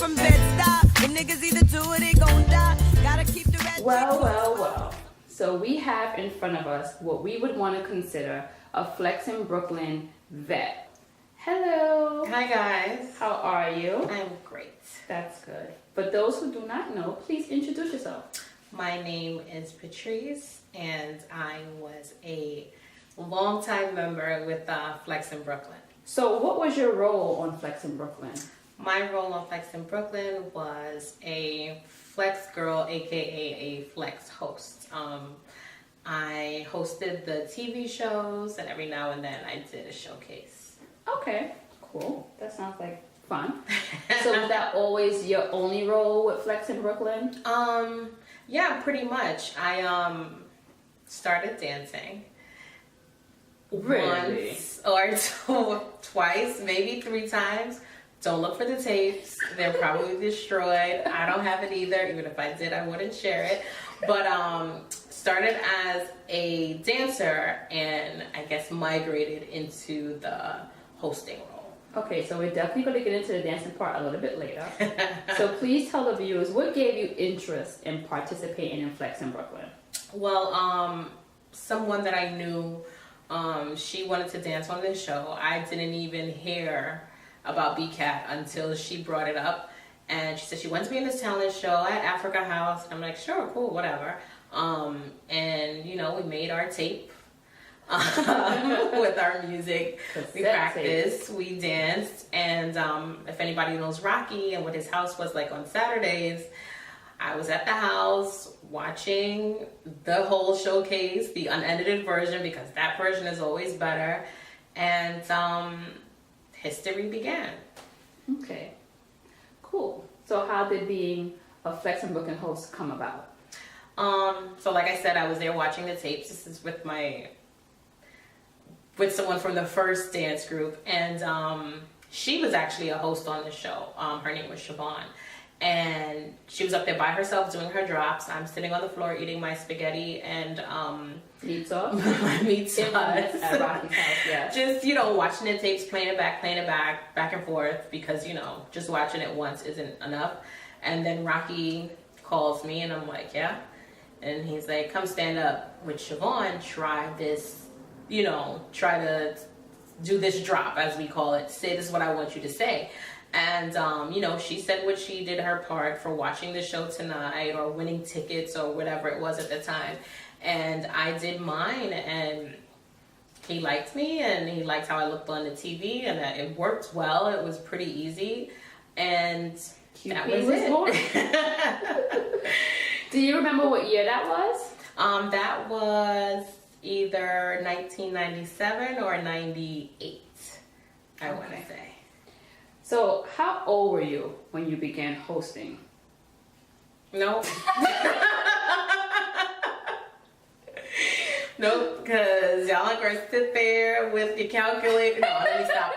from Bed-Stuy. And niggas either do or they gon' die. Gotta keep the red. Well. So we have in front of us what we would want to consider a Flexin Brooklyn vet. Hello. Hi guys. How are you? I'm great. That's good. For those who do not know, please introduce yourself. My name is Patryce, and I was a longtime member with Flexin Brooklyn. So what was your role on Flexin Brooklyn? My role on Flexin Brooklyn was a flex girl, aka a flex host. I hosted the TV shows, and every now and then I did a showcase. Okay, cool. That sounds like fun. So was that always your only role with Flexin Brooklyn? Yeah, pretty much. I started dancing. Really? Once or twice, maybe 3 times. Don't look for the tapes. They're probably destroyed. I don't have it either. Even if I did, I wouldn't share it. But started as a dancer and I guess migrated into the hosting role. Okay, so we're definitely going to get into the dancing part a little bit later. So please tell the viewers, what gave you interest in participating in Flexin Brooklyn? Well, someone that I knew, she wanted to dance on this show. I didn't even hear about BCAT until she brought it up, and she said she wanted to be in this talent show at Africa House. I'm like, sure, cool, whatever. And you know, we made our tape with our music. We practiced, we danced, and if anybody knows Rocky and what his house was like on Saturdays, I was at the house watching the whole showcase, the unedited version, because that version is always better, and history began. Okay, cool. So how did being a Flexin Brooklyn host come about? So like I said, I was there watching the tapes. This is with someone from the first dance group, and she was actually a host on the show. Her name was Siobhan, and she was up there by herself doing her drops. I'm sitting on the floor eating my spaghetti and meat sauce. Meat sauce at Rocky's house, yeah. Just, you know, watching the tapes, playing it back, back and forth, because, you know, just watching it once isn't enough. And then Rocky calls me and I'm like, yeah. And he's like, come stand up with Siobhan, try this, you know, try to do this drop, as we call it. Say, this is what I want you to say. And, you know, she said what she did her part for watching the show tonight or winning tickets or whatever it was at the time. And I did mine, and he liked me, and he liked how I looked on the TV, and it worked well. It was pretty easy, and that was it. Do you remember what year that was? That was either 1997 or 98, I want to say. So how old were you when you began hosting? Nope. Nope, because y'all are going to sit there with your calculator. No, let me stop.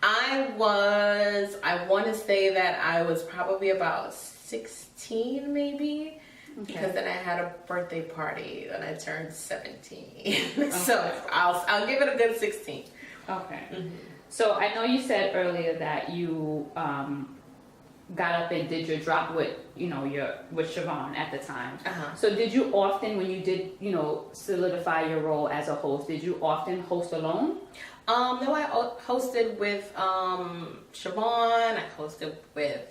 I want to say that I was probably about 16 maybe, because then I had a birthday party and I turned 17. Okay. So I'll give it a good 16. Okay. Mm-hmm. So I know you said earlier that you got up and did your drop with, you know, with Siobhan at the time. Uh-huh. So did you often, when you did, you know, solidify your role as a host, did you often host alone? No, I hosted with Siobhan. I hosted with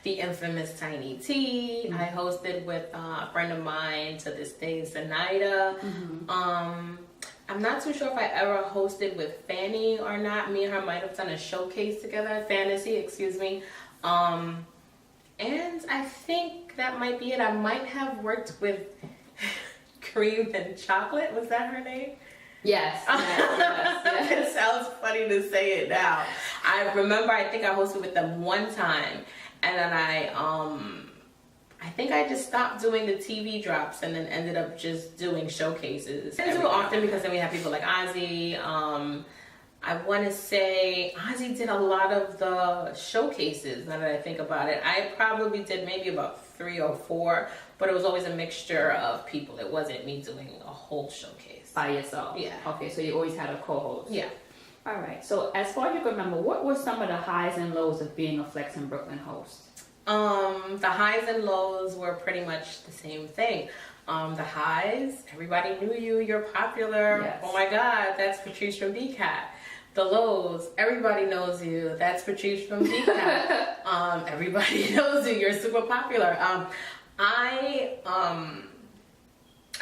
the infamous Tiny T. Mm-hmm. I hosted with a friend of mine to this day, Zenaida. Mm-hmm. I'm not too sure if I ever hosted with Fanny or not. Me and her might have done a showcase together, Fantasy, excuse me. And I think that might be it. I might have worked with Cream and Chocolate. Was that her name? Yes. Yes. It sounds funny to say it now. I remember, I think I hosted with them one time, and then I think I just stopped doing the TV drops and then ended up just doing showcases. I didn't do it often because then we have people like Ozzy. I want to say Ozzy did a lot of the showcases, now that I think about it. I probably did maybe about 3 or 4, but it was always a mixture of people. It wasn't me doing a whole showcase. By yourself? Yeah. Okay, so you always had a co-host? Yeah. All right, so as far as you can remember, what were some of the highs and lows of being a Flexin Brooklyn host? The highs and lows were pretty much the same thing. The highs, everybody knew you, you're popular. Yes. Oh my God, that's Patryce from Bkat. The lows, everybody knows you. That's Patryce from Bkat. Everybody knows you. You're super popular.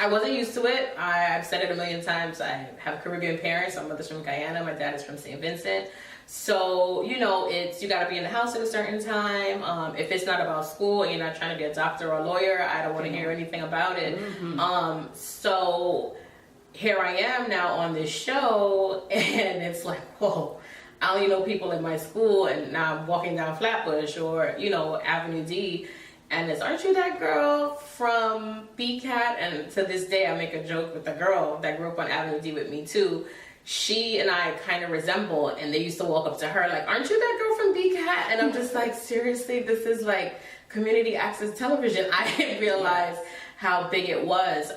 I wasn't used to it. I've said it a million times. I have Caribbean parents. My mother's from Guyana. My dad is from St. Vincent. So, you know, you got to be in the house at a certain time. If it's not about school and you're not trying to be a doctor or a lawyer, I don't want to hear anything about it. So here I am now on this show, and it's like, whoa, I only know people in my school, and now I'm walking down Flatbush or, you know, Avenue D, and it's, aren't you that girl from Bkat? And to this day, I make a joke with the girl that grew up on Avenue D with me too. She and I kind of resemble, and they used to walk up to her like, aren't you that girl from Bkat? And I'm just like, seriously, this is like community access television. I didn't realize how big it was.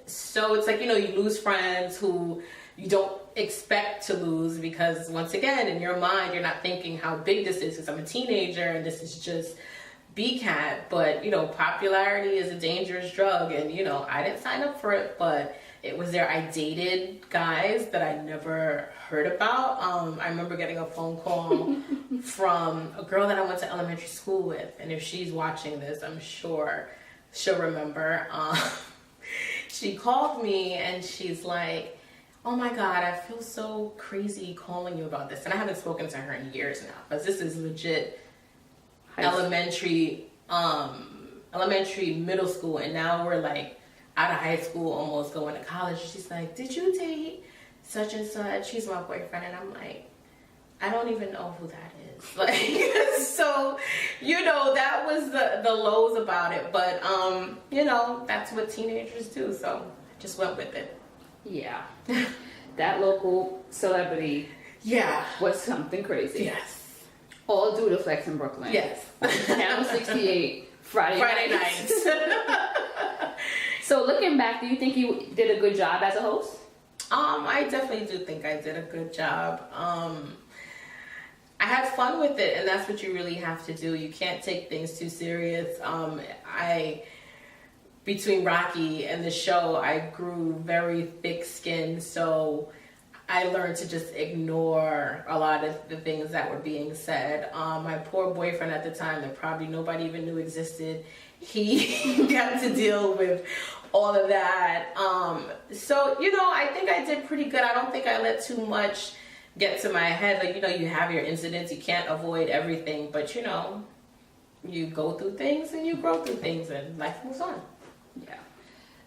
So it's like, you know, you lose friends who you don't expect to lose because, once again, in your mind, you're not thinking how big this is because I'm a teenager and this is just Bkat. But, you know, popularity is a dangerous drug, and, you know, I didn't sign up for it, but it was there. I dated guys that I never heard about. I remember getting a phone call from a girl that I went to elementary school with, and if she's watching this, I'm sure she'll remember. She called me and she's like, oh my God, I feel so crazy calling you about this. And I haven't spoken to her in years now, because this is legit elementary, middle school, and now we're like out of high school, almost going to college. She's like, did you date such and such? He's my boyfriend. And I'm like, I don't even know who that is. Like, so, you know, that was the lows about it. But, you know, that's what teenagers do. So I just went with it. Yeah. That local celebrity was something crazy. Yes. All due to Flexin Brooklyn. Yes. Channel 68, Friday nights. So looking back, do you think you did a good job as a host? I definitely do think I did a good job. I had fun with it, and that's what you really have to do. You can't take things too serious. Between Rocky and the show, I grew very thick-skinned, so I learned to just ignore a lot of the things that were being said. My poor boyfriend at the time, that probably nobody even knew existed, he got to deal with all of that. So, you know, I think I did pretty good. I don't think I let too much get to my head. Like, you know, you have your incidents, you can't avoid everything, but, you know, you go through things and you grow through things, and life moves on. Yeah.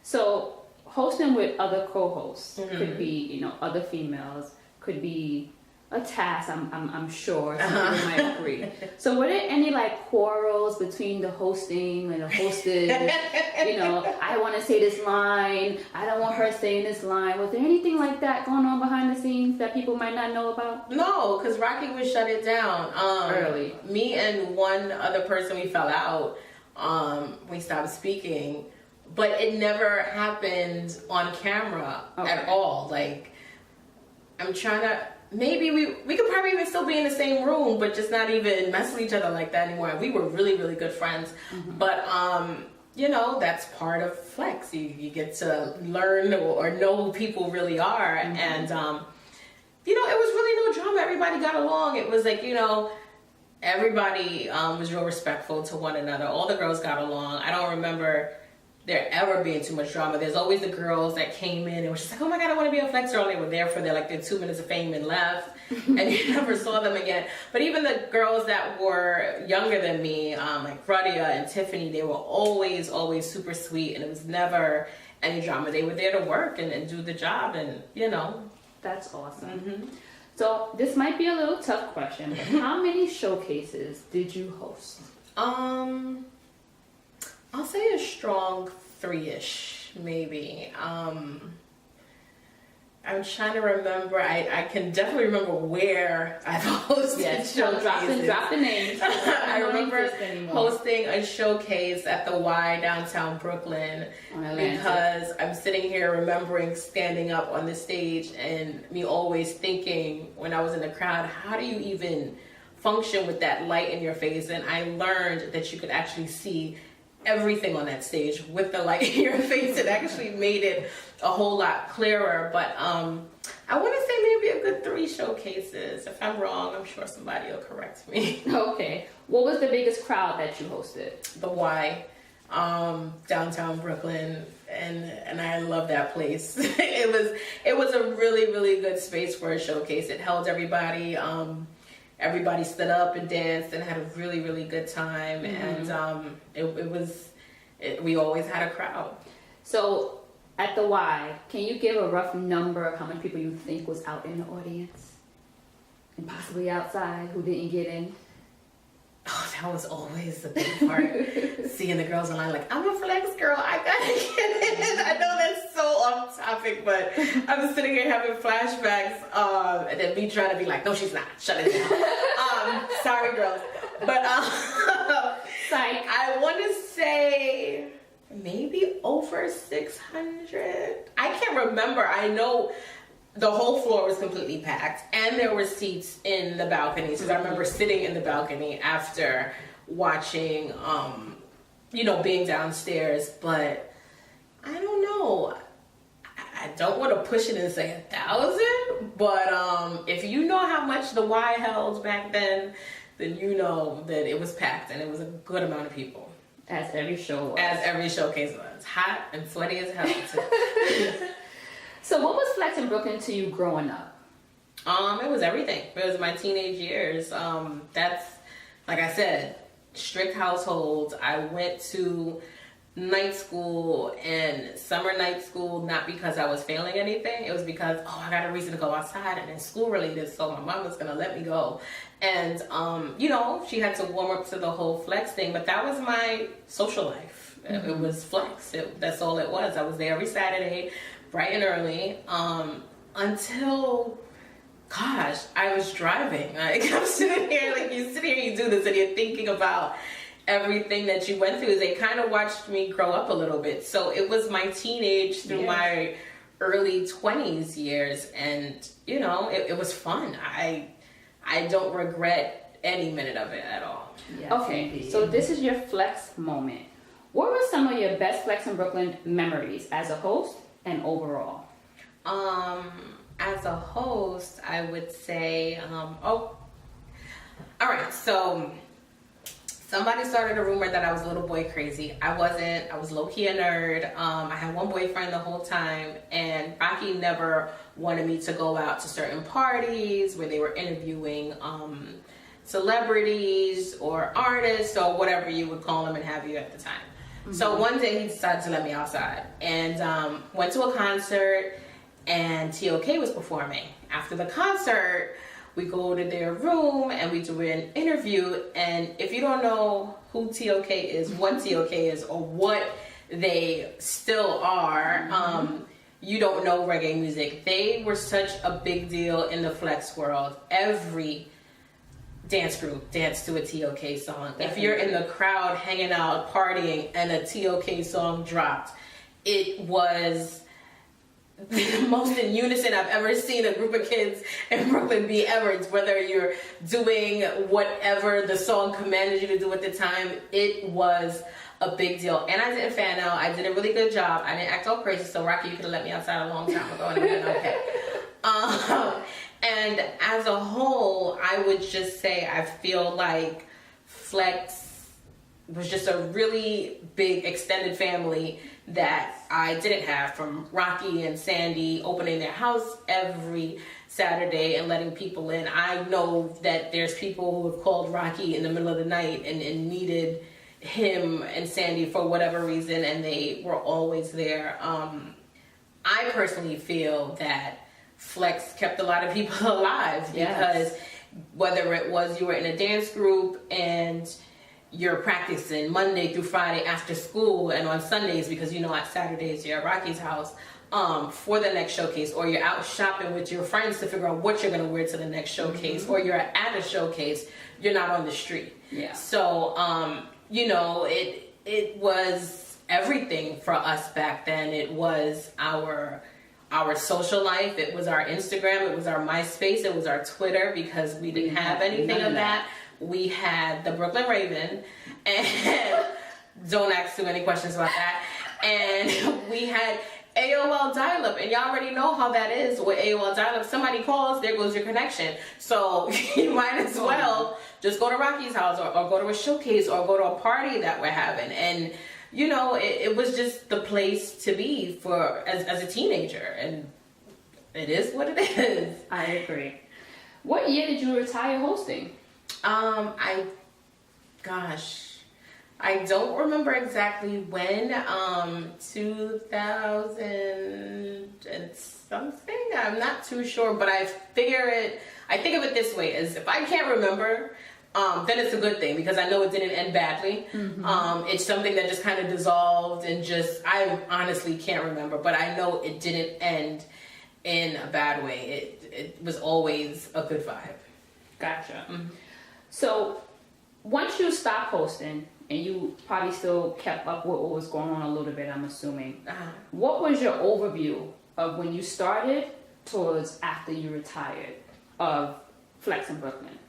So hosting with other co-hosts could be, you know, other females, could be a task, I'm sure. Some people might agree. So were there any like quarrels between the hosting and the hosted? You know, I want to say this line, I don't want her saying this line. Was there anything like that going on behind the scenes that people might not know about? No, because Rocky would shut it down early. Me and one other person, we fell out. We stopped speaking, but it never happened on camera at all. Like, I'm trying to. Maybe we could probably even still be in the same room, but just not even mess with each other like that anymore. We were really, really good friends. But, you know, that's part of Flex. You get to learn or know who people really are. And, you know, it was really no drama. Everybody got along. It was like, you know, everybody was real respectful to one another. All the girls got along. I don't remember there ever being too much drama. There's always the girls that came in and were just like, oh my God, I want to be a Flex girl. And they were there for their 2 minutes of fame and left. And you never saw them again. But even the girls that were younger than me, like Radia and Tiffany, they were always super sweet. And it was never any drama. They were there to work and do the job. And, you know. That's awesome. So this might be a little tough question, but how many showcases did you host? I'll say a strong 3-ish, maybe. I'm trying to remember. I can definitely remember where I've hosted showcases. Drop the names. I remember hosting a showcase at the Y downtown Brooklyn, because I'm sitting here remembering standing up on the stage and me always thinking when I was in the crowd, how do you even function with that light in your face, and I learned that you could actually see everything on that stage with the light in your face. It actually made it a whole lot clearer. But I want to say maybe a good 3 showcases. If I'm wrong, I'm sure somebody will correct me. Okay. What was the biggest crowd that you hosted? The Y, downtown Brooklyn, and I love that place. it was a really, really good space for a showcase. It held everybody. Everybody stood up and danced and had a really, really good time. And we always had a crowd. So at the Y, can you give a rough number of how many people you think was out in the audience? And possibly outside who didn't get in? Oh, that was always the big part. Seeing the girls online like, I'm a Flex girl, I gotta get in. I know that's so off topic, but I was sitting here having flashbacks, and then me trying to be like, no, she's not. Shut it down. Sorry, girls. But I want to say maybe over 600. I can't remember. I know the whole floor was completely packed, and there were seats in the balconies, because I remember sitting in the balcony after watching, being downstairs. But I don't know. I don't want to push it and say 1,000, but if you know how much the Y held back then you know that it was packed, and it was a good amount of people. As every show was. As every showcase was. Hot and sweaty as hell, too. So what was Flexin Brooklyn to you growing up? It was everything. It was my teenage years. That's, like I said, strict household. I went to night school and summer night school, not because I was failing anything. It was because, I got a reason to go outside, and it's school related, so my mom was going to let me go. And, she had to warm up to the whole Flex thing, but that was my social life. It was Flex. That's all it was. I was there every Saturday, bright and early, until, gosh, I was driving. Like, I'm sitting here, like, you sit here, you do this, and you're thinking about everything that you went through. They kind of watched me grow up a little bit. So it was my teenage through my early 20s years, and, it was fun. I don't regret any minute of it at all. Yes, okay, indeed. So this is your Flex moment. What were some of your best Flexin Brooklyn memories as a host and overall? As a host, I would say, all right, so somebody started a rumor that I was little boy crazy. I wasn't. I was low-key a nerd. I had one boyfriend the whole time, and Rocky never wanted me to go out to certain parties where they were interviewing celebrities or artists or whatever you would call them and have you at the time. So one day he decided to let me outside, and went to a concert, and TOK was performing. After the concert, we go to their room and we do an interview, and if you don't know who TOK is, what TOK is, or what they still are, you don't know reggae music. They were such a big deal in the Flex world. Every dance group danced to a TOK song. Definitely. If you're in the crowd hanging out, partying, and a TOK song dropped, it was the most in unison I've ever seen a group of kids in Brooklyn be ever. It's whether you're doing whatever the song commanded you to do at the time, it was a big deal. And I didn't fan out. I did a really good job. I didn't act all crazy, so Rocky, you could have let me outside a long time ago and it would have been okay. And as a whole, I would just say I feel like Flex was just a really big extended family that I didn't have, from Rocky and Sandy opening their house every Saturday and letting people in. I know that there's people who have called Rocky in the middle of the night and needed him and Sandy for whatever reason, and they were always there. I personally feel that Flex kept a lot of people alive, because whether it was you were in a dance group and you're practicing Monday through Friday after school, and on Sundays, because at Saturdays you're at Rocky's house for the next showcase, or you're out shopping with your friends to figure out what you're going to wear to the next showcase, or you're at a showcase, you're not on the street. So it was everything for us back then. It was our our social life. It was our Instagram, it was our MySpace, it was our Twitter, because we didn't have anything of that. We had the Brooklyn Raven, and don't ask too many questions about that. And we had AOL dial-up, and y'all already know how that is with AOL dial-up. Somebody calls, there goes your connection. So you might as well just go to Rocky's house, or go to a showcase, or go to a party that we're having. And you know, it was just the place to be for as a teenager, and it is what it is. I agree. What year did you retire hosting? I don't remember exactly when. 2000 and something. I'm not too sure, but I think of it this way: is if I can't remember, then it's a good thing, because I know it didn't end badly. It's something that just kind of dissolved, and I honestly can't remember, but I know it didn't end in a bad way. It was always a good vibe. Gotcha. So once you stopped hosting, and you probably still kept up with what was going on a little bit, I'm assuming, what was your overview of when you started towards after you retired of Flexin Brooklyn?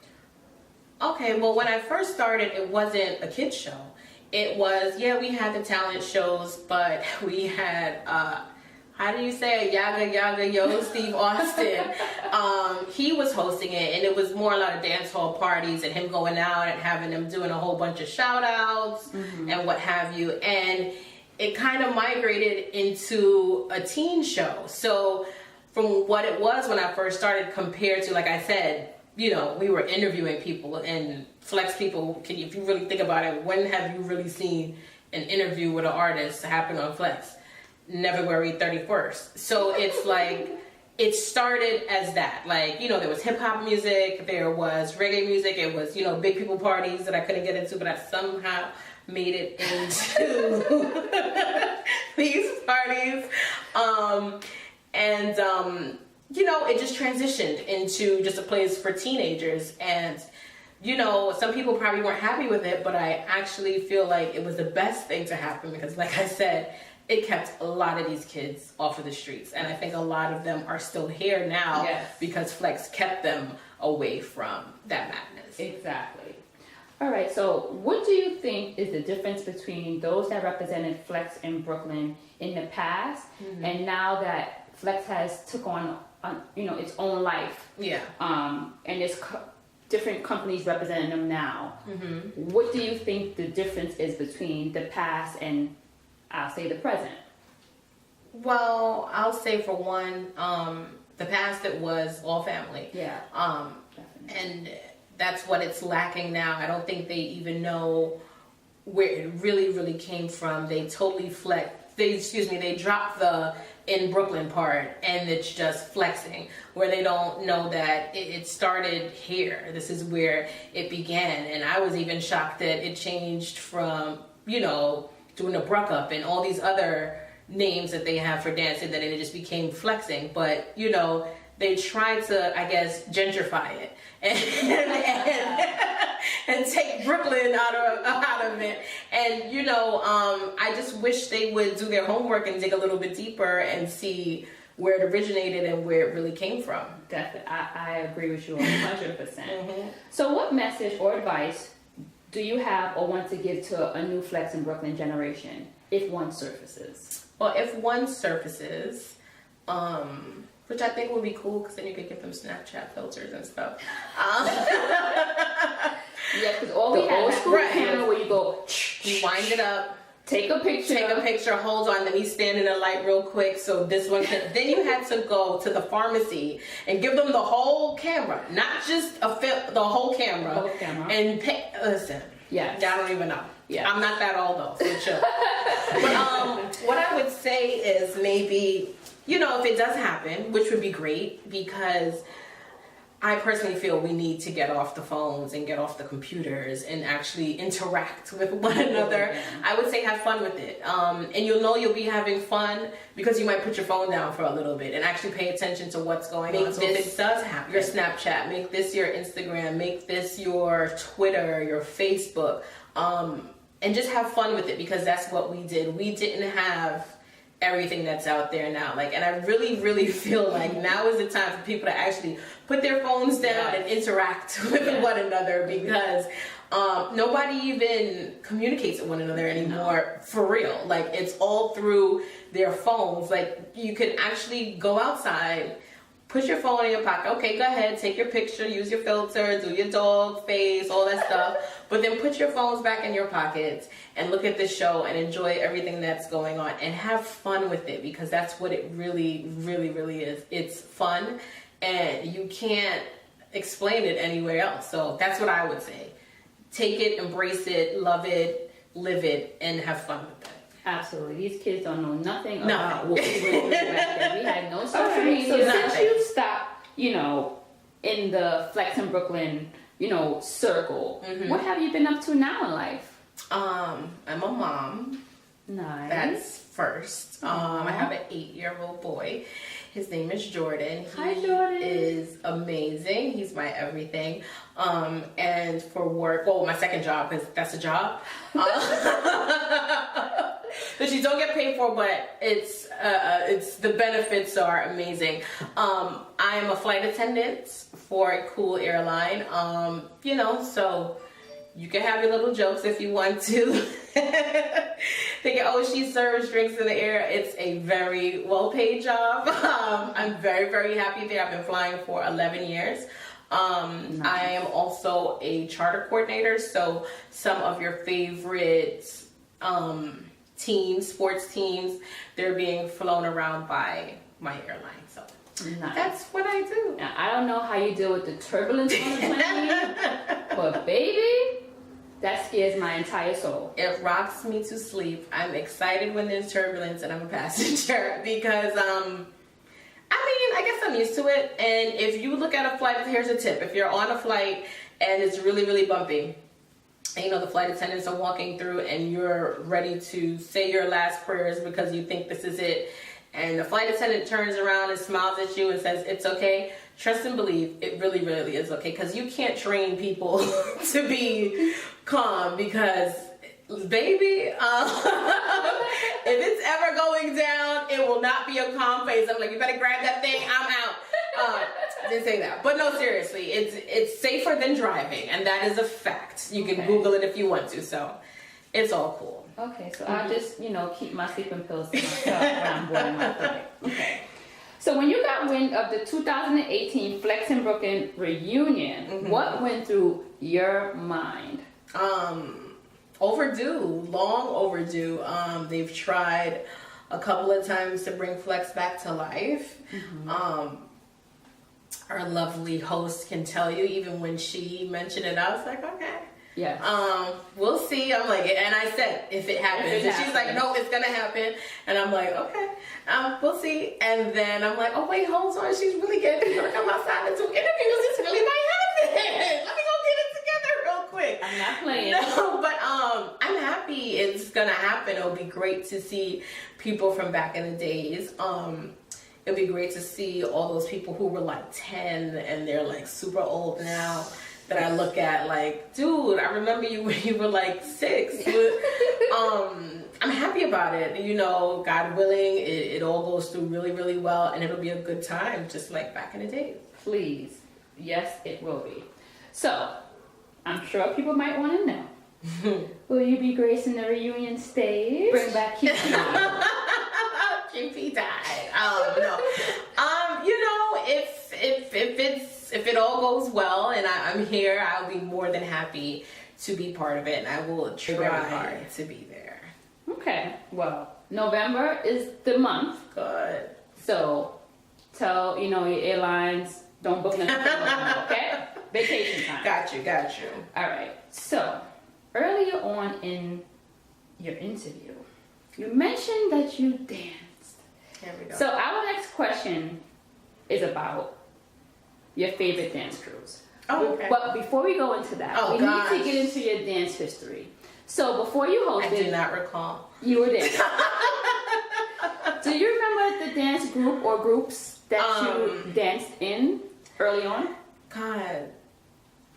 Okay, well, when I first started, it wasn't a kids show. It was, we had the talent shows, but we had, how do you say it? Yaga Yo, Steve Austin. He was hosting it, and it was more a lot of dance hall parties and him going out and having them doing a whole bunch of shout outs and what have you. And it kind of migrated into a teen show. So from what it was when I first started compared to, like I said, you know, we were interviewing people, and Flex people, if you really think about it, when have you really seen an interview with an artist happen on Flex? February 31st. So it's like, it started as that. Like, you know, there was hip hop music, there was reggae music, it was, you know, big people parties that I couldn't get into, but I somehow made it into these parties. You know, it just transitioned into just a place for teenagers. And, you know, some people probably weren't happy with it, but I actually feel like it was the best thing to happen, because like I said, it kept a lot of these kids off of the streets. And I think a lot of them are still here now because Flex kept them away from that madness. Exactly. All right, so what do you think is the difference between those that represented Flex in Brooklyn in the past and now that Flex has took on you know, its own life? And there's different companies representing them now. What do you think the difference is between the past and, I'll say, the present? Well, I'll say for one, the past, it was all family. And that's what it's lacking now. I don't think they even know where it really came from. They totally they dropped the in Brooklyn part, and it's just flexing, where they don't know that it started here. This is where it began. And I was even shocked that it changed from, you know, doing a Bruck Up and all these other names that they have for dancing, that it just became flexing. But, you know, they tried to, I guess, gentrify it and take Brooklyn out of it. And, you know, I just wish they would do their homework and dig a little bit deeper and see where it originated and where it really came from. Definitely. I agree with you 100%. So what message or advice do you have or want to give to a new Flexin Brooklyn generation, if one surfaces? Well, if one surfaces, which I think would be cool, because then you could give them Snapchat filters and stuff. Yeah, because all we have is a camera where you go, you wind it up, take a picture, hold on, let me stand in the light real quick so this one can, then you had to go to the pharmacy and give them the whole camera, not just the whole camera. And listen, y'all don't even know. I'm not that old though, so chill. But what I would say is maybe, you know, if it does happen, which would be great, because I personally feel we need to get off the phones and get off the computers and actually interact with one another. I would say have fun with it. And you'll know you'll be having fun because you might put your phone down for a little bit and actually pay attention to what's going on. So if it does happen, your Snapchat, make this your Instagram, make this your Twitter, your Facebook, and just have fun with it, because that's what we did. We didn't have everything that's out there now. Like, and I really, really feel like now is the time for people to actually put their phones down and interact with one another, because nobody even communicates with one another anymore for real. Like, it's all through their phones. Like, you could actually go outside, put your phone in your pocket. Okay, go ahead, take your picture, use your filter, do your dog face, all that stuff. But then put your phones back in your pockets and look at the show and enjoy everything that's going on and have fun with it, because that's what it really, really, really is. It's fun, and you can't explain it anywhere else. So that's what I would say. Take it, embrace it, love it, live it, and have fun with it. Absolutely. These kids don't know nothing about what we were doing back then. We had no social media. So since you stopped, you know, in the Flexin Brooklyn, you know, circle, what have you been up to now in life? I'm a mom. Nice. That's first. I have an 8-year-old boy. His name is Jordan. Hi, Jordan. He is amazing. He's my everything. And for work, well, my second job, because that's a job. That you don't get paid for, but it's the benefits are amazing. I am a flight attendant for a cool airline. You know, so you can have your little jokes if you want to. Thinking, oh, she serves drinks in the air. It's a very well-paid job. I'm very, very happy there. I've been flying for 11 years. Nice. I am also a charter coordinator, so some of your favorite teams, sports teams, they're being flown around by my airline. So nice. That's what I do. Now, I don't know how you deal with the turbulence on the plane, but baby, that scares my entire soul. It rocks me to sleep. I'm excited when there's turbulence and I'm a passenger, because I guess I'm used to it. And if you look at a flight, here's a tip. If you're on a flight and it's really, really bumpy, and you know the flight attendants are walking through and you're ready to say your last prayers because you think this is it, and the flight attendant turns around and smiles at you and says, it's okay, trust and believe it really, really is okay. Because you can't train people to be calm, because baby, if it's ever going down, it will not be a calm face. I'm like, you better grab that thing, I'm out. Didn't say that, but no, seriously, it's safer than driving, and that is a fact. You can Google it if you want to, so it's all cool. Okay, so I'll just, you know, keep my sleeping pills to myself when I'm boarding my flight. Okay. So when you got wind of the 2018 Flexin Brooklyn reunion, what went through your mind? Overdue, long overdue. They've tried a couple of times to bring Flex back to life. Our lovely host can tell you, even when she mentioned it, I was like, okay. Yeah. We'll see. I'm like, and I said, if it happens. And she's like, no, it's gonna happen. And I'm like, okay, we'll see. And then I'm like, oh wait, hold on, she's really good. She's gonna come outside and do interviews. This really might happen. Let me go get it together real quick. I'm not playing. No, but I'm happy it's gonna happen. It'll be great to see people from back in the days. It'll be great to see all those people who were like 10 and they're like super old now, that I look at like, dude, I remember you when you were like 6. I'm happy about it. You know, God willing, it all goes through really, really well, and it'll be a good time, just like back in the days. Please. Yes, it will be. So, I'm sure people might want to know. Will you be gracing the reunion stage? Bring back QP. QP died. No. You know, if it all goes well and I'm here, I'll be more than happy to be part of it, and I will try to be there. Okay. Well, November is the month. Good. So, tell your airlines, don't book nothing for November, okay? Vacation time. Got you. All right. So, earlier on in your interview, you mentioned that you danced. Here we go. So, our next question is about your favorite dance crews. Oh, okay. But before we go into that, we need to get into your dance history. So, before you hosted... I do not recall. You were there. Do you remember the dance group or groups that you danced in early on? God.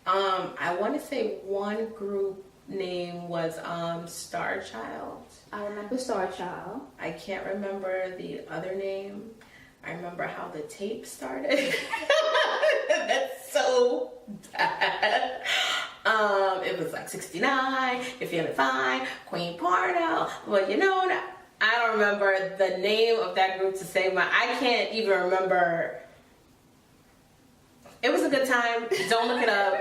I want to say one group name was Star Child. I remember Star Child. I can't remember the other name. I remember how the tape started. That's so bad. It was like 69, You're Feeling Fine, Queen Parnell. Well, you know, I don't remember the name of that group to save my. I can't even remember. It was a good time. Don't look it up.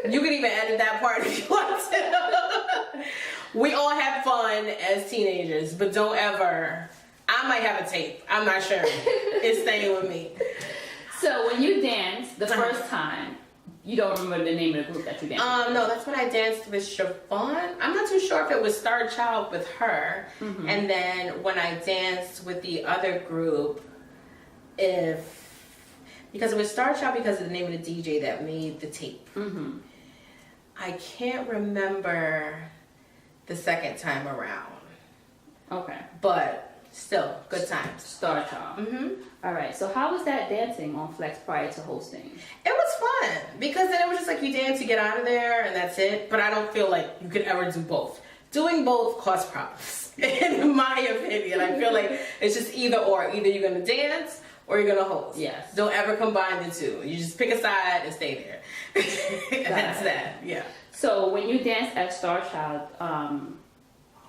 You can even edit that part if you want to. We all had fun as teenagers, but don't ever. I might have a tape. I'm not sure. It's staying with me. So when you danced the first time, you don't remember the name of the group that you danced with? No, that's when I danced with Siobhan. I'm not too sure if it was Star Child with her. Mm-hmm. And then when I danced with the other group, because it was Star Child because of the name of the DJ that made the tape. Mm-hmm. I can't remember the second time around. Okay. But still, good times. Star Child. Mm-hmm. All right. So how was that dancing on Flex prior to hosting? It was fun because then it was just like you dance, you get out of there, and that's it. But I don't feel like you could ever do both. Doing both causes problems, in my opinion. I feel like it's just either or. Either you're gonna dance or you're gonna host. Yes. Don't ever combine the two. You just pick a side and stay there. And that's that. Yeah. So when you danced at Star Child,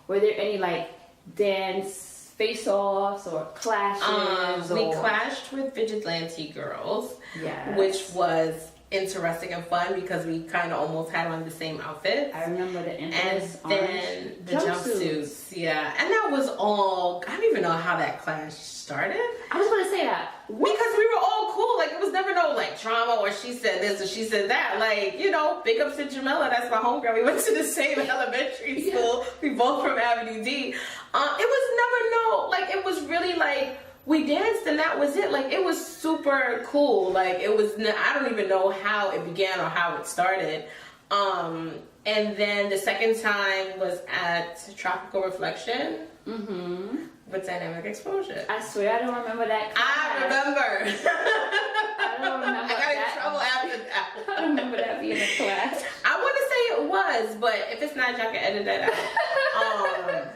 were there any like dance face-offs or clashes? We clashed with Vigilante Girls, yes, which was interesting and fun because we kind of almost had on the same outfits. I remember the infamous and then the jumpsuits. Yeah, and that was all. I don't even know how that clash started. I was gonna say that because we were all cool. Like it was never no like drama or she said this or she said that. Like, you know, big ups to Jamila. That's my homegirl. We went to the same elementary school. Yeah. We both from Avenue D. It was never no like. It was really like. We danced and that was it. Like, it was super cool. Like, it was, I don't even know how it began or how it started. And then the second time was at Tropical Reflection with Dynamic Exposure. I swear I don't remember that class. I remember. I don't remember. I got in trouble after that. I don't remember that being a class. I want to say it was, but if it's not, y'all can edit that out.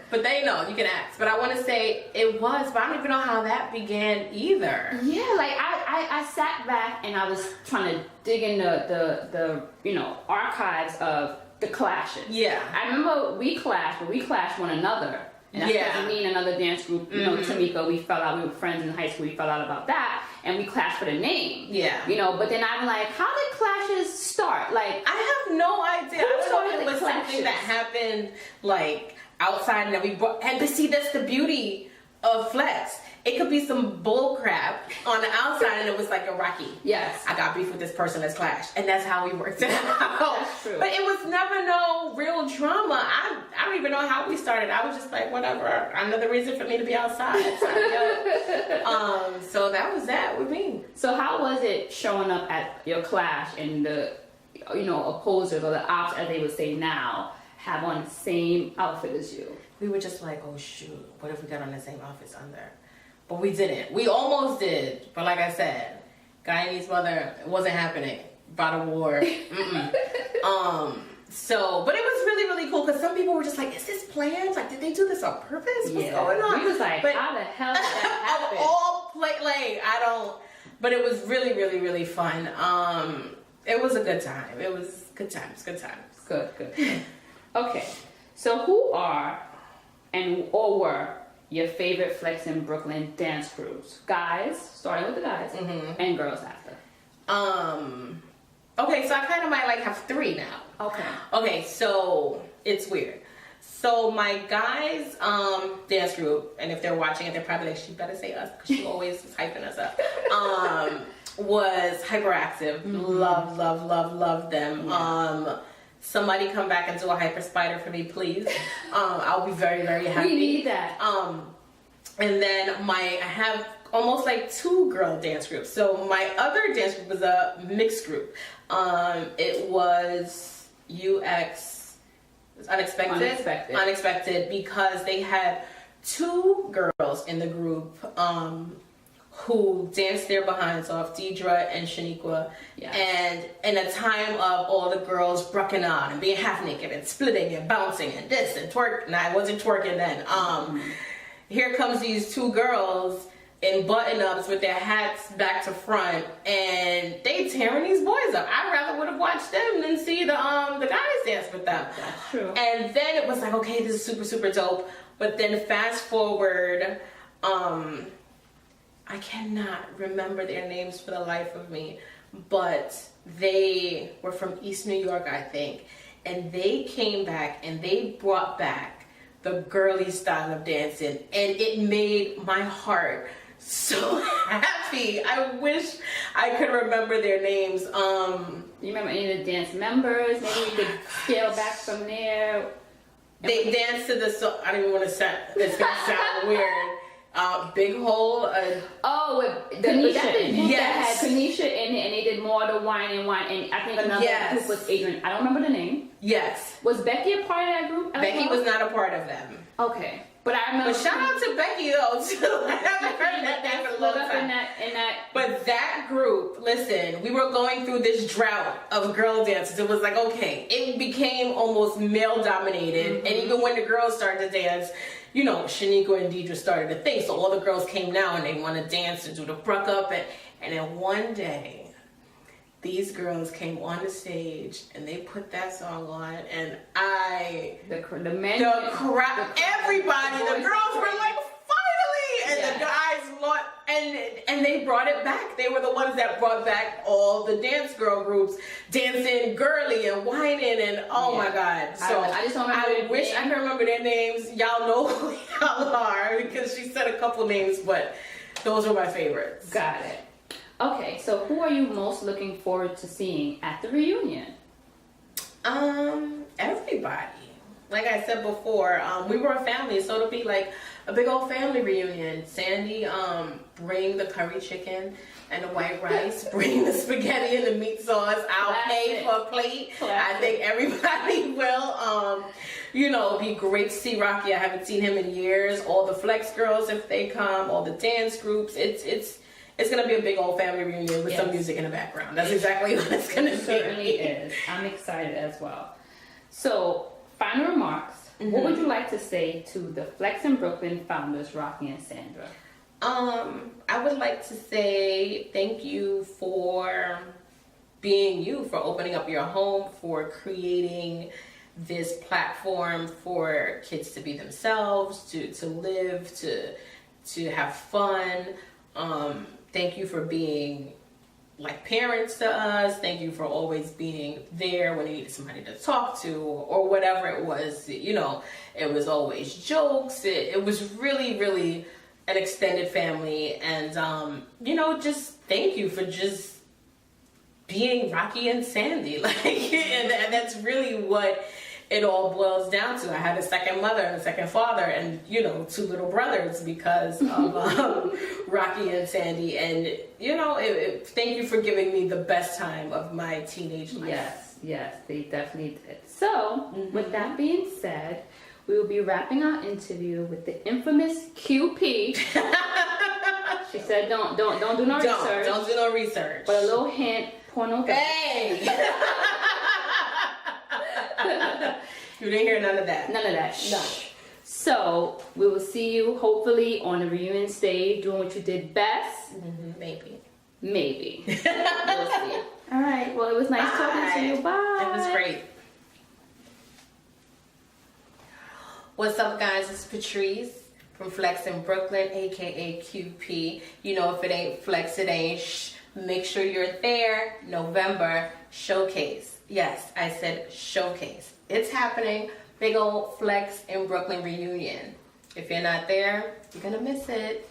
But they know, you can ask. But I want to say it was, but I don't even know how that began either. Yeah, like I sat back and I was trying to dig in the you know, archives of the clashes. Yeah. I remember we clashed, but we clashed one another. And that's because me and another dance group, you know, Tamika, we fell out. We were friends in high school. We fell out about that. And we clashed for the name. Yeah. You know, but then I'm like, how did clashes start? Like, I have no idea. I don't know if it was something that happened, like, outside and that we brought. And but see, that's the beauty of Flex. It could be some bull crap on the outside and it was like a Rocky. Yes. I got beef with this person, let's clash. And that's how we worked it out. That's true. But it was never no real drama. I don't even know how we started. I was just like, whatever. Another reason for me to be outside. So that was that with me. So how was it showing up at your clash and the, you know, opposers or the ops, as they would say now, have on the same outfit as you? We were just like, oh shoot, what if we got on the same outfits under? But we didn't. We almost did. But like I said, Guyanese's mother, it wasn't happening. Brought a war. So, but it was really, really cool because some people were just like, is this planned? Like, did they do this on purpose? What's going on? We was like, but how the hell did that happen? All like, I don't, but it was really, really, really fun. It was a good time. It was good times. Good. Okay. So who are or were your favorite Flexin Brooklyn dance crews? Guys, starting with the guys, and girls after. Okay, so I kind of might like have three now. Okay, so it's weird. So my guys dance group, and if they're watching it, they're probably like, she better say us because she always is hyping us up. Was Hyperactive. Love them. Yeah. Somebody come back and do a Hyper Spider for me, please. I'll be very, very happy. We need that. And then I have almost like two girl dance groups. So my other dance group was a mixed group. It was UX, Unexpected because they had two girls in the group who danced their behinds off, Deidre and Shaniqua. Yes. And in a time of all the girls brucking on and being half naked and splitting and bouncing and this and twerk. Nah, I wasn't twerking then. Here comes these two girls in button-ups with their hats back to front, and they tearing these boys up. I rather would have watched them than see the guys dance with them. That's true. And then it was like, okay, this is super, super dope. But then fast forward, I cannot remember their names for the life of me, but they were from East New York, I think, and they came back and they brought back the girly style of dancing, and it made my heart so happy. I wish I could remember their names. You remember any of the dance members? Maybe we could scale back from there. They danced to the song. I don't even want to sound. It's gonna sound weird. Big Hole. With Kanisha. Yes. That had Kanisha in it, and they did more of the wine, and I think another group was Adrian. I don't remember the name. Yes. Was Becky a part of that group? Becky was not a part of them. Okay. But I remember. But shout out to Becky though too. I haven't heard that name in a long time. In that. But that group, listen, we were going through this drought of girl dances. It was like, okay, it became almost male dominated, and even when the girls started to dance, you know, Shaniqua and Deidre started to think. So all the girls came now and they want to dance and do the bruck up, and then one day, these girls came on the stage and they put that song on, and everybody, the girls were like, finally, and the guys looked, and they brought it back. They were the ones that brought back all the dance girl groups dancing girly and whining, and oh my God. So I just don't remember. I wish I could remember their names. Y'all know who y'all are because she said a couple names, but those were my favorites. Got it. Okay, so who are you most looking forward to seeing at the reunion? Everybody. Like I said before, we were a family, so it'll be like a big old family reunion. Sandy, bring the curry chicken and the white rice. Bring the spaghetti and the meat sauce. I'll pay for a plate. I think everybody will. You know, it'll be great to see Rocky. I haven't seen him in years. All the Flex girls, if they come, all the dance groups. It's going to be a big old family reunion with some music in the background. That's exactly what it's going to be. It certainly is. I'm excited as well. So, final remarks. What would you like to say to the Flexin Brooklyn founders, Rocky and Sandra? I would like to say thank you for being you, for opening up your home, for creating this platform for kids to be themselves, to live, to have fun. Thank you for being like parents to us. Thank you for always being there when you needed somebody to talk to or whatever it was. You know, it was always jokes. It was really, really an extended family. And, you know, just thank you for just being Rocky and Sandy. Like, and that's really what it all boils down to. I had a second mother and a second father and, you know, two little brothers because of Rocky and Sandy. And, you know, thank you for giving me the best time of my teenage life. Yes, they definitely did. So, with that being said, we will be wrapping our interview with the infamous QP. She said, don't do no research. Don't do no research. But a little hint, porno. Hey! You didn't hear none of that. None of that. No. So, we will see you hopefully on the reunion stage doing what you did best. Maybe. We'll see. All right. Well, it was nice talking to you. Bye. It was great. What's up, guys? It's Patryce from Flexin Brooklyn, aka QP. You know, if it ain't Flex, it ain't shh. Make sure you're there. November showcase. Yes, I said showcase. It's happening. Big old Flexin Brooklyn reunion. If you're not there, you're gonna miss it.